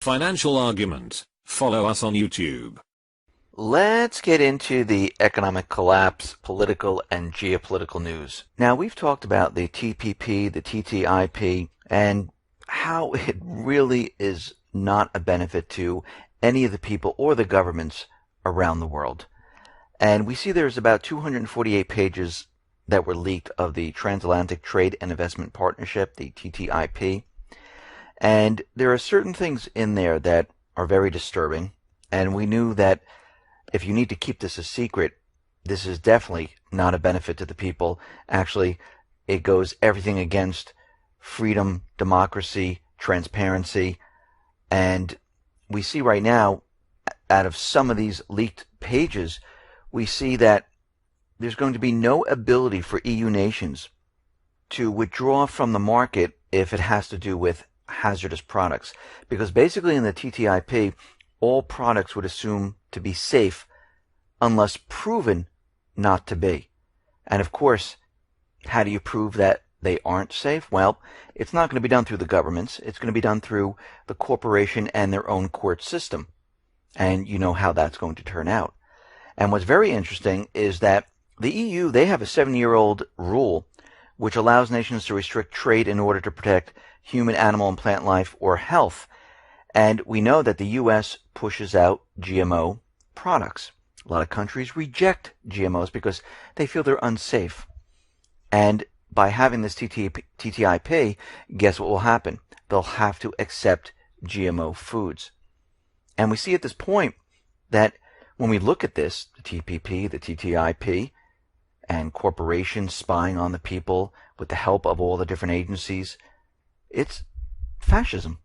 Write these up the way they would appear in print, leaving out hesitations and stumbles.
Financial Argument. Follow us on YouTube. Let's get into the economic collapse, political and geopolitical news. Now, we've talked about the TPP, the TTIP, and how it really is not a benefit to any of the people or the governments around the world. And we see there's about 248 pages that were leaked of the Transatlantic Trade and Investment Partnership, the TTIP. And there are certain things in there that are very disturbing. And we knew that if you need to keep this a secret, this is definitely not a benefit to the people. Actually, it goes everything against freedom, democracy, transparency. And we see right now, out of some of these leaked pages, we see that there's going to be no ability for EU nations to withdraw from the market if it has to do with hazardous products. Because basically in the TTIP, all products would assume to be safe unless proven not to be. And of course, how do you prove that they aren't safe? Well, it's not going to be done through the governments. It's going to be done through the corporation and their own court system. And you know how that's going to turn out. And what's very interesting is that the EU, they have a 7-year-old rule which allows nations to restrict trade in order to protect human, animal, and plant life or health. And we know that the U.S. pushes out GMO products. A lot of countries reject GMOs because they feel they're unsafe. And by having this TTIP, guess what will happen? They'll have to accept GMO foods. And we see at this point that when we look at this, the TPP, the TTIP, and corporations spying on the people with the help of all the different agencies, it's fascism.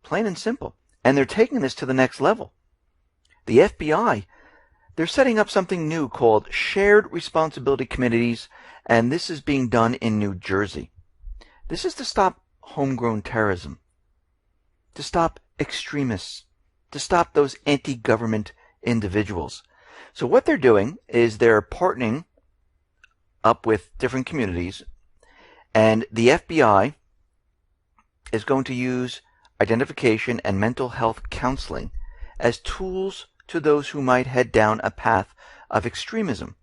Plain and simple. And they're taking this to the next level. The FBI, they're setting up something new called Shared Responsibility Committees, and this is being done in New Jersey. This is to stop homegrown terrorism, to stop extremists, to stop those anti-government individuals. So what they're doing is they're partnering up with different communities, and the FBI is going to use identification and mental health counseling as tools to those who might head down a path of extremism.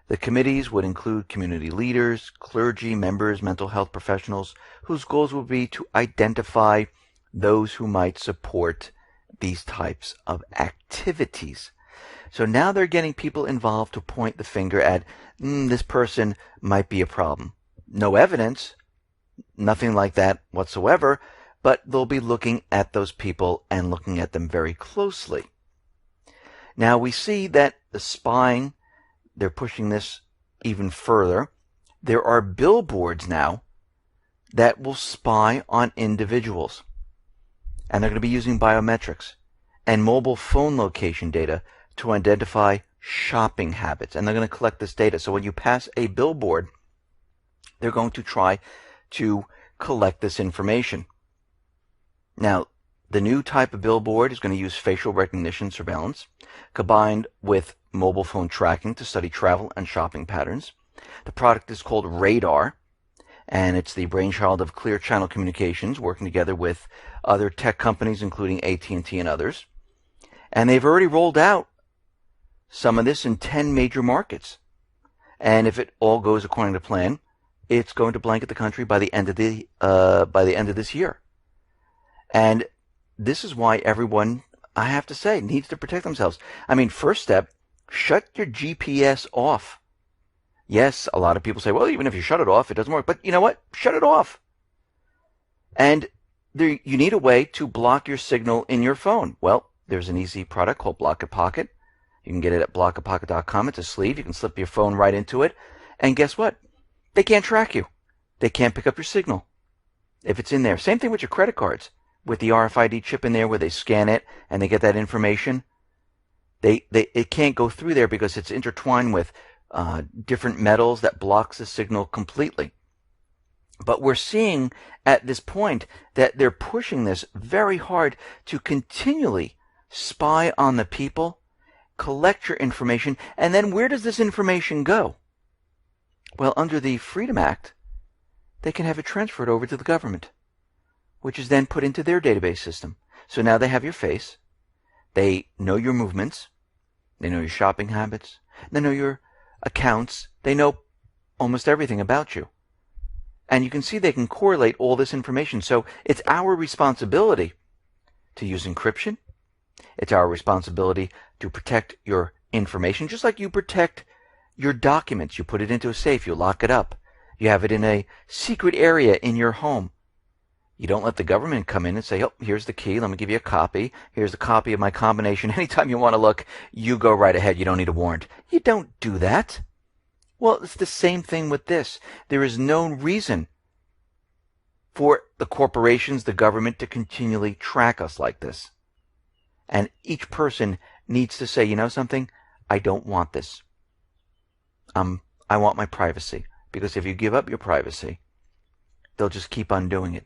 The committees would include community leaders, clergy, members, mental health professionals, whose goals would be to identify those who might support these types of activities. So now they're getting people involved to point the finger at, this person might be a problem. No evidence, nothing like that whatsoever, but they'll be looking at those people and looking at them very closely. Now we see that the spying, they're pushing this even further. There are billboards now that will spy on individuals. And they're going to be using biometrics and mobile phone location data to identify shopping habits. And they're going to collect this data. So when you pass a billboard, they're going to try to collect this information. Now, the new type of billboard is going to use facial recognition surveillance combined with mobile phone tracking to study travel and shopping patterns. The product is called Radar, and it's the brainchild of Clear Channel Communications, working together with other tech companies, including AT&T and others. And they've already rolled out some of this in 10 major markets. And if it all goes according to plan, it's going to blanket the country by the end of this year. And this is why everyone, I have to say, needs to protect themselves. I mean, first step, shut your GPS off. Yes, a lot of people say, well, even if you shut it off, it doesn't work. But you know what? Shut it off. And you need a way to block your signal in your phone. Well, there's an easy product called Block-A-Pocket. You can get it at blockapocket.com. It's a sleeve. You can slip your phone right into it. And guess what? They can't track you. They can't pick up your signal if it's in there. Same thing with your credit cards. With the RFID chip in there where they scan it and they get that information, it can't go through there because it's intertwined with different metals that blocks the signal completely. But we're seeing at this point that they're pushing this very hard to continually spy on the people, collect your information, and then where does this information go? Well, under the Freedom Act, they can have it transferred over to the government, which is then put into their database system. So now they have your face. They know your movements. They know your shopping habits. They know your accounts. They know almost everything about you. And you can see they can correlate all this information. So it's our responsibility to use encryption. It's our responsibility to protect your information, just like you protect your documents. You put it into a safe. You lock it up. You have it in a secret area in your home. You don't let the government come in and say, oh, here's the key. Let me give you a copy. Here's a copy of my combination. Anytime you want to look, you go right ahead. You don't need a warrant. You don't do that. Well, it's the same thing with this. There is no reason for the corporations, the government, to continually track us like this. And each person needs to say, you know something? I don't want this. I want my privacy. Because if you give up your privacy, they'll just keep on doing it.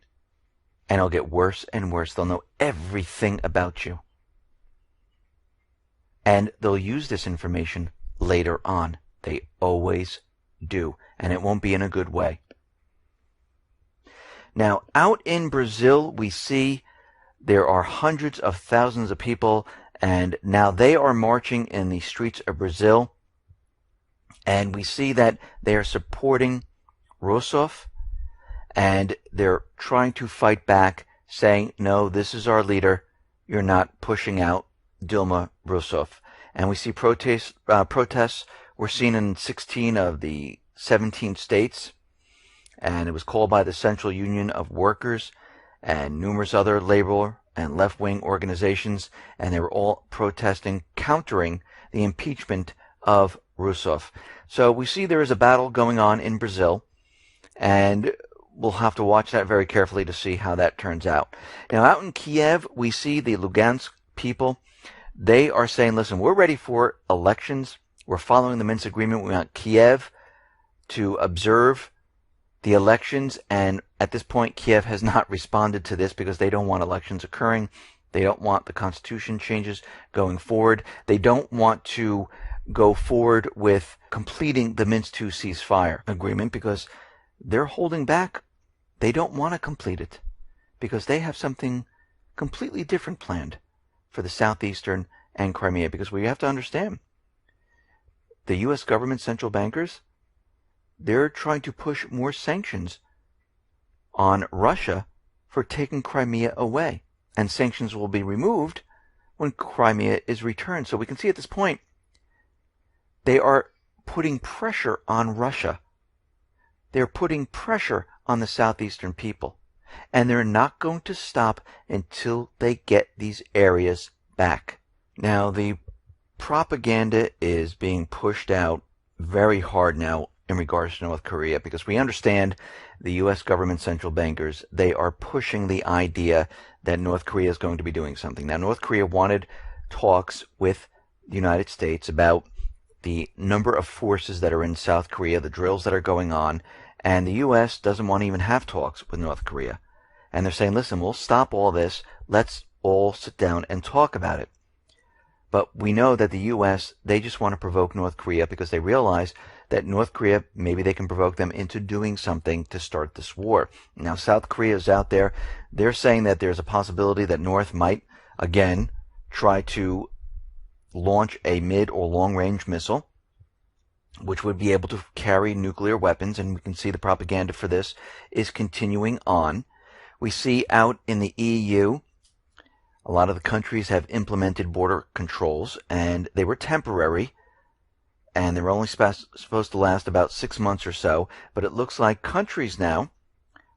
And it'll get worse and worse. They'll know everything about you. And they'll use this information later on. They always do. And it won't be in a good way. Now, out in Brazil, we see there are hundreds of thousands of people. And now they are marching in the streets of Brazil. And we see that they are supporting Rousseff. And they're trying to fight back, saying, no, this is our leader. You're not pushing out Dilma Rousseff. And we see protests were seen in 16 of the 17 states. And it was called by the Central Union of Workers and numerous other labor and left-wing organizations. And they were all protesting, countering the impeachment of Rousseff. So we see there is a battle going on in Brazil. And we'll have to watch that very carefully to see how that turns out. Now, out in Kiev, we see the Lugansk people. They are saying, listen, we're ready for elections. We're following the Minsk agreement. We want Kiev to observe the elections. And at this point, Kiev has not responded to this because they don't want elections occurring. They don't want the constitution changes going forward. They don't want to go forward with completing the Minsk II ceasefire agreement because they're holding back. They don't want to complete it because they have something completely different planned for the southeastern and Crimea. Because we have to understand, the U.S. government central bankers, they're trying to push more sanctions on Russia for taking Crimea away. And sanctions will be removed when Crimea is returned. So we can see at this point, they are putting pressure on Russia. They're putting pressure on the southeastern people. And they're not going to stop until they get these areas back. Now, the propaganda is being pushed out very hard now in regards to North Korea because we understand the U.S. government central bankers, they are pushing the idea that North Korea is going to be doing something. Now, North Korea wanted talks with the United States about the number of forces that are in South Korea, the drills that are going on, and the U.S. doesn't want to even have talks with North Korea. And they're saying, listen, we'll stop all this. Let's all sit down and talk about it. But we know that the U.S., they just want to provoke North Korea because they realize that North Korea, maybe they can provoke them into doing something to start this war. Now, South Korea is out there. They're saying that there's a possibility that North might, again, try to launch a mid or long-range missile, which would be able to carry nuclear weapons, and we can see the propaganda for this is continuing on. We see out in the EU, a lot of the countries have implemented border controls, and they were temporary, and they were only supposed to last about 6 months or so, but it looks like countries now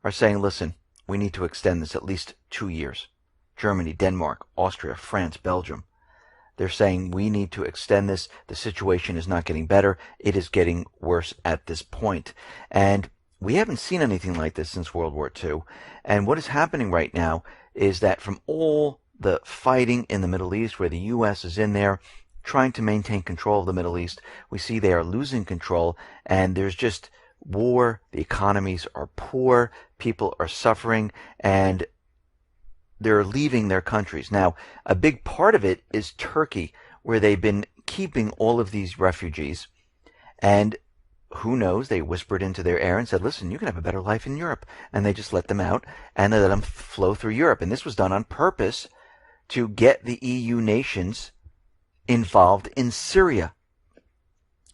are saying, listen, we need to extend this at least 2 years. Germany, Denmark, Austria, France, Belgium. They're saying we need to extend this. The situation is not getting better. It is getting worse at this point. And we haven't seen anything like this since World War II. And what is happening right now is that from all the fighting in the Middle East, where the U.S. is in there trying to maintain control of the Middle East, we see they are losing control. And there's just war. The economies are poor. People are suffering. And they're leaving their countries. Now, a big part of it is Turkey, where they've been keeping all of these refugees. And who knows, they whispered into their ear and said, listen, you can have a better life in Europe. And they just let them out, and they let them flow through Europe. And this was done on purpose to get the EU nations involved in Syria,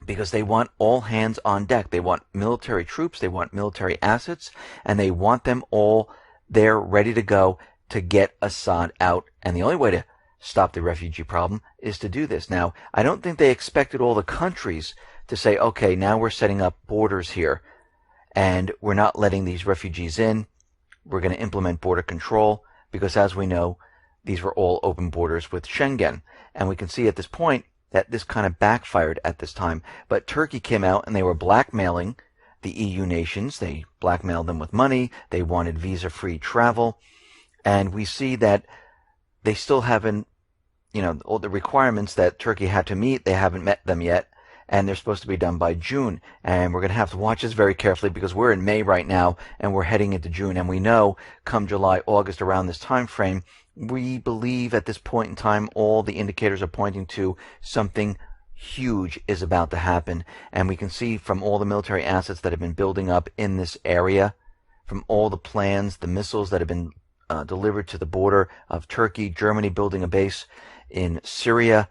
because they want all hands on deck. They want military troops, they want military assets, and they want them all there ready to go to get Assad out. And the only way to stop the refugee problem is to do this. Now, I don't think they expected all the countries to say, okay, now we're setting up borders here, and we're not letting these refugees in. We're going to implement border control, because as we know, these were all open borders with Schengen. And we can see at this point that this kind of backfired at this time. But Turkey came out and they were blackmailing the EU nations. They blackmailed them with money. They wanted visa-free travel. And we see that they still haven't, all the requirements that Turkey had to meet, they haven't met them yet. And they're supposed to be done by June. And we're going to have to watch this very carefully, because we're in May right now and we're heading into June. And we know come July, August, around this time frame, we believe at this point in time, all the indicators are pointing to something huge is about to happen. And we can see from all the military assets that have been building up in this area, from all the plans, the missiles that have been delivered to the border of Turkey, Germany building a base in Syria,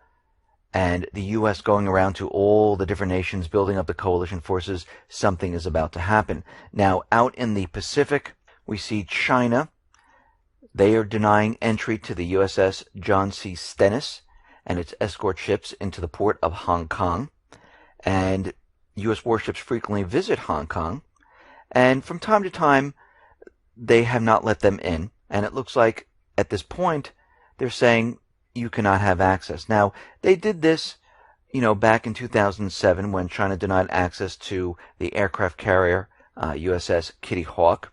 and the U.S. going around to all the different nations building up the coalition forces, something is about to happen. Now, out in the Pacific, we see China. They are denying entry to the USS John C. Stennis and its escort ships into the port of Hong Kong. And U.S. warships frequently visit Hong Kong. And from time to time, they have not let them in. And it looks like at this point, they're saying you cannot have access. Now, they did this, back in 2007 when China denied access to the aircraft carrier USS Kitty Hawk.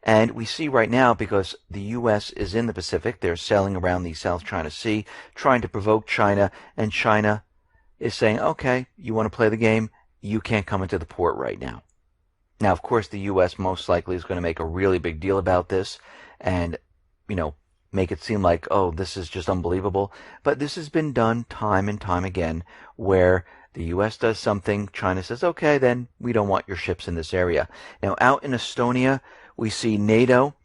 And we see right now, because the U.S. is in the Pacific, they're sailing around the South China Sea, trying to provoke China, and China is saying, okay, you want to play the game, you can't come into the port right now. Now, of course, the U.S. most likely is going to make a really big deal about this and, make it seem like, oh, this is just unbelievable. But this has been done time and time again, where the U.S. does something, China says, okay, then we don't want your ships in this area. Now, out in Estonia, we see NATO.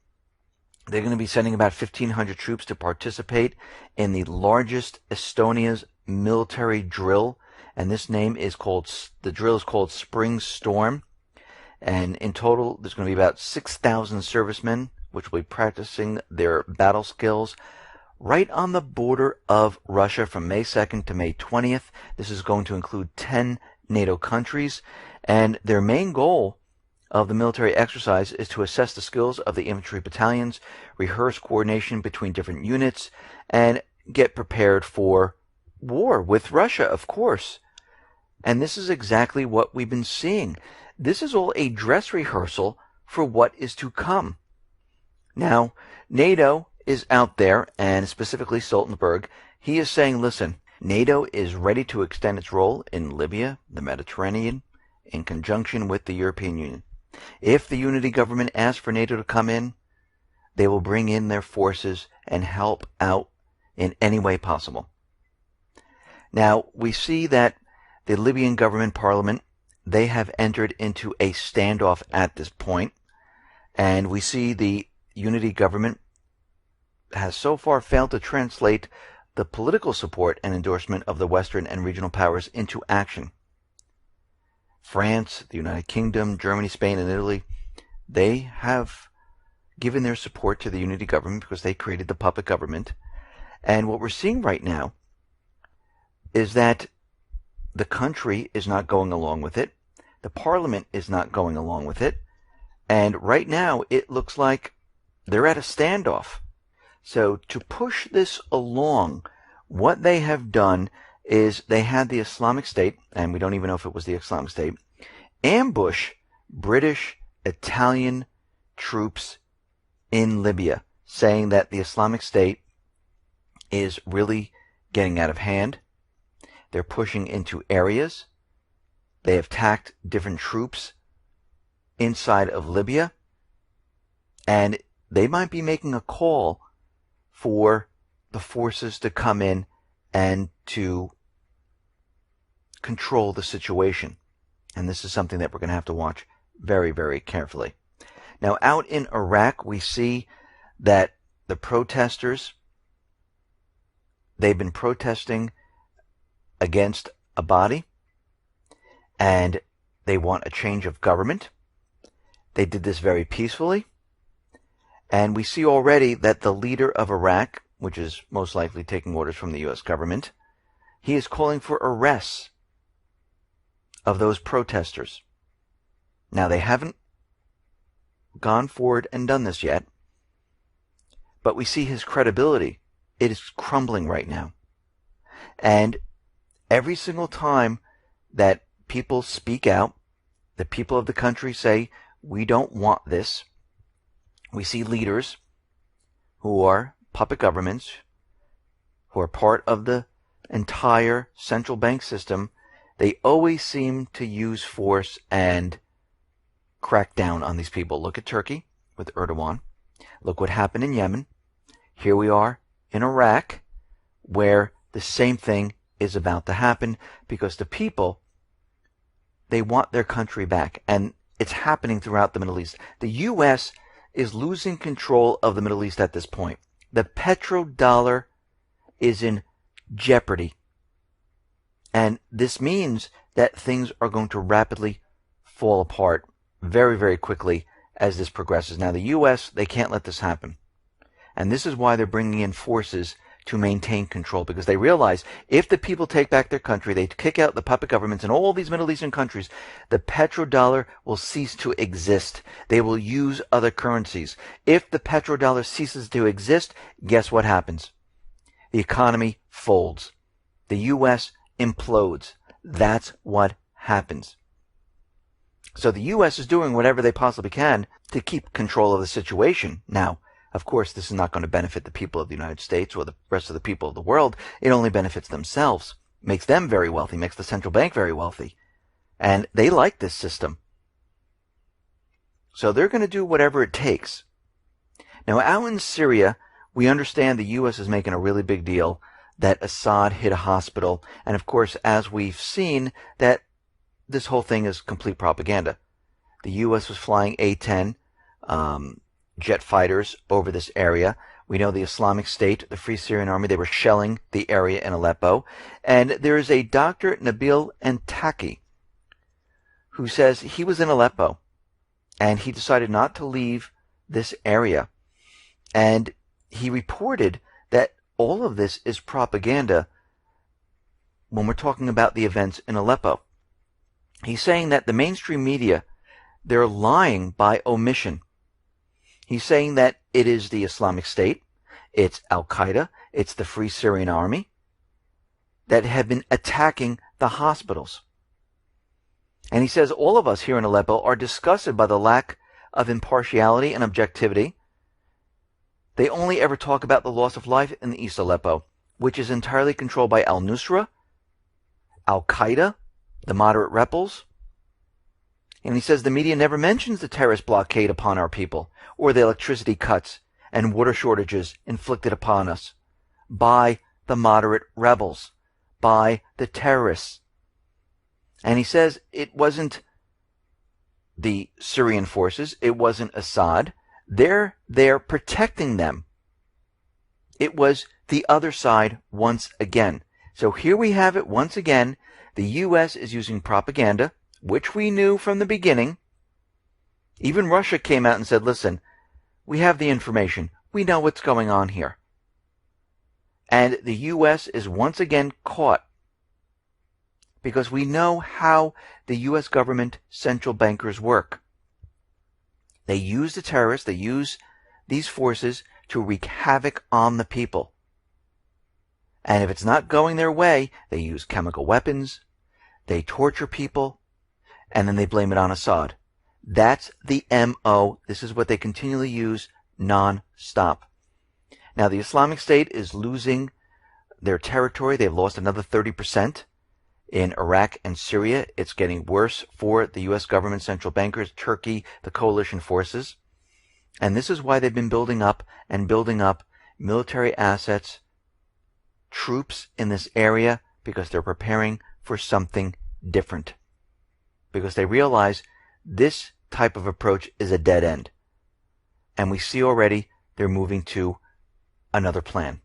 They're going to be sending about 1,500 troops to participate in the largest Estonia's military drill. And this the drill is called Spring Storm. And in total, there's going to be about 6,000 servicemen, which will be practicing their battle skills right on the border of Russia from May 2nd to May 20th. This is going to include 10 NATO countries. And their main goal of the military exercise is to assess the skills of the infantry battalions, rehearse coordination between different units, and get prepared for war with Russia, of course. And this is exactly what we've been seeing. This is all a dress rehearsal for what is to come. Now, NATO is out there, and specifically Stoltenberg, he is saying, listen, NATO is ready to extend its role in Libya, the Mediterranean, in conjunction with the European Union. If the unity government asks for NATO to come in, they will bring in their forces and help out in any way possible. Now, we see that the Libyan government parliament, they have entered into a standoff at this point, and we see the unity government has so far failed to translate the political support and endorsement of the Western and regional powers into action. France, the United Kingdom, Germany, Spain, and Italy, they have given their support to the unity government because they created the puppet government. And what we're seeing right now is that the country is not going along with it. The parliament is not going along with it. And right now, it looks like they're at a standoff. So to push this along, what they have done is they had the Islamic State, and we don't even know if it was the Islamic State, ambush British, Italian troops in Libya, saying that the Islamic State is really getting out of hand. They're pushing into areas. They have attacked different troops inside of Libya, and they might be making a call for the forces to come in and to control the situation. And this is something that we're going to have to watch very, very carefully. Now, out in Iraq, we see that the protesters they've been protesting against Abadi, and they want a change of government. They did this very peacefully. And we see already that the leader of Iraq, which is most likely taking orders from the U.S. government, he is calling for arrests of those protesters. Now, they haven't gone forward and done this yet, but we see his credibility. It is crumbling right now. And every single time that people speak out, the people of the country say, we don't want this, we see leaders who are puppet governments, who are part of the entire central bank system. They always seem to use force and crack down on these people. Look at Turkey with Erdogan. Look what happened in Yemen. Here we are in Iraq, where the same thing is about to happen, because the people, they want their country back. And it's happening throughout the Middle East. The U.S. is losing control of the Middle East at this point. The petrodollar is in jeopardy. And this means that things are going to rapidly fall apart very, very quickly as this progresses. Now, the U.S., they can't let this happen. And this is why they're bringing in forces to maintain control, because they realize if the people take back their country, they kick out the puppet governments in all these Middle Eastern countries, the petrodollar will cease to exist. They will use other currencies. If the petrodollar ceases to exist, guess what happens? The economy folds. The U.S. implodes. That's what happens. So the U.S. is doing whatever they possibly can to keep control of the situation. Now, of course, this is not going to benefit the people of the United States or the rest of the people of the world. It only benefits themselves, makes them very wealthy, makes the central bank very wealthy. And they like this system. So they're going to do whatever it takes. Now, out in Syria, we understand the U.S. is making a really big deal that Assad hit a hospital. And of course, as we've seen, that this whole thing is complete propaganda. The U.S. was flying A-10 jet fighters over this area. We know the Islamic State, the Free Syrian Army, they were shelling the area in Aleppo. And there is a Dr. Nabil Antaki who says he was in Aleppo and he decided not to leave this area. And he reported that all of this is propaganda when we're talking about the events in Aleppo. He's saying that the mainstream media, they're lying by omission. He's saying that it is the Islamic State, it's Al-Qaeda, it's the Free Syrian Army that have been attacking the hospitals. And he says all of us here in Aleppo are disgusted by the lack of impartiality and objectivity. They only ever talk about the loss of life in East Aleppo, which is entirely controlled by al-Nusra, Al-Qaeda, the moderate rebels. And he says the media never mentions the terrorist blockade upon our people, or the electricity cuts and water shortages inflicted upon us by the moderate rebels, by the terrorists. And he says it wasn't the Syrian forces, it wasn't Assad. They're there protecting them. It was the other side once again. So here we have it once again. The U.S. is using propaganda, which we knew from the beginning. Even Russia came out and said, listen, we have the information. We know what's going on here. And the U.S. is once again caught because we know how the U.S. government central bankers work. They use the terrorists, they use these forces to wreak havoc on the people. And if it's not going their way, they use chemical weapons, they torture people, and then they blame it on Assad. That's the MO. This is what they continually use non-stop. Now, the Islamic State is losing their territory. They've lost another 30% in Iraq and Syria. It's getting worse for the U.S. government, central bankers, Turkey, the coalition forces. And this is why they've been building up military assets, troops in this area, because they're preparing for something different. Because they realize this type of approach is a dead end. And we see already they're moving to another plan.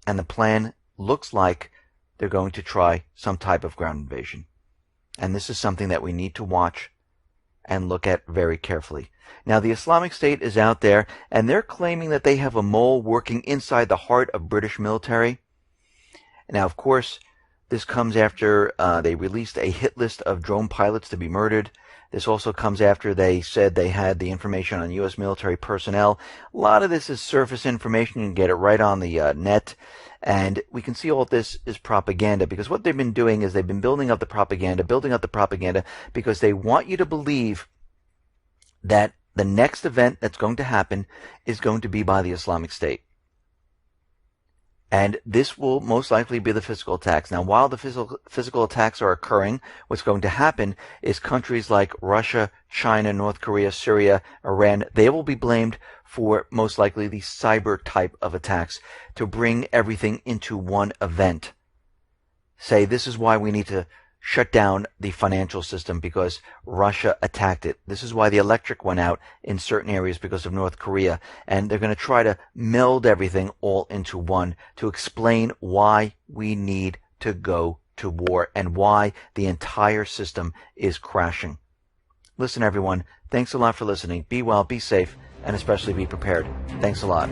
And the plan looks like they're going to try some type of ground invasion. And this is something that we need to watch and look at very carefully. Now, the Islamic State is out there, and they're claiming that they have a mole working inside the heart of British military. Now, of course, this comes after they released a hit list of drone pilots to be murdered. This also comes after they said they had the information on U.S. military personnel. A lot of this is surface information. You can get it right on the net. And we can see all this is propaganda, because what they've been doing is they've been building up the propaganda, because they want you to believe that the next event that's going to happen is going to be by the Islamic State. And this will most likely be the physical attacks. Now, while the physical attacks are occurring, what's going to happen is countries like Russia, China, North Korea, Syria, Iran, they will be blamed for most likely the cyber type of attacks to bring everything into one event. Say, this is why we need to shut down the financial system because Russia attacked it. This is why the electric went out in certain areas because of North Korea. And they're going to try to meld everything all into one to explain why we need to go to war and why the entire system is crashing. Listen, everyone, thanks a lot for listening. Be well, be safe, and especially be prepared. Thanks a lot.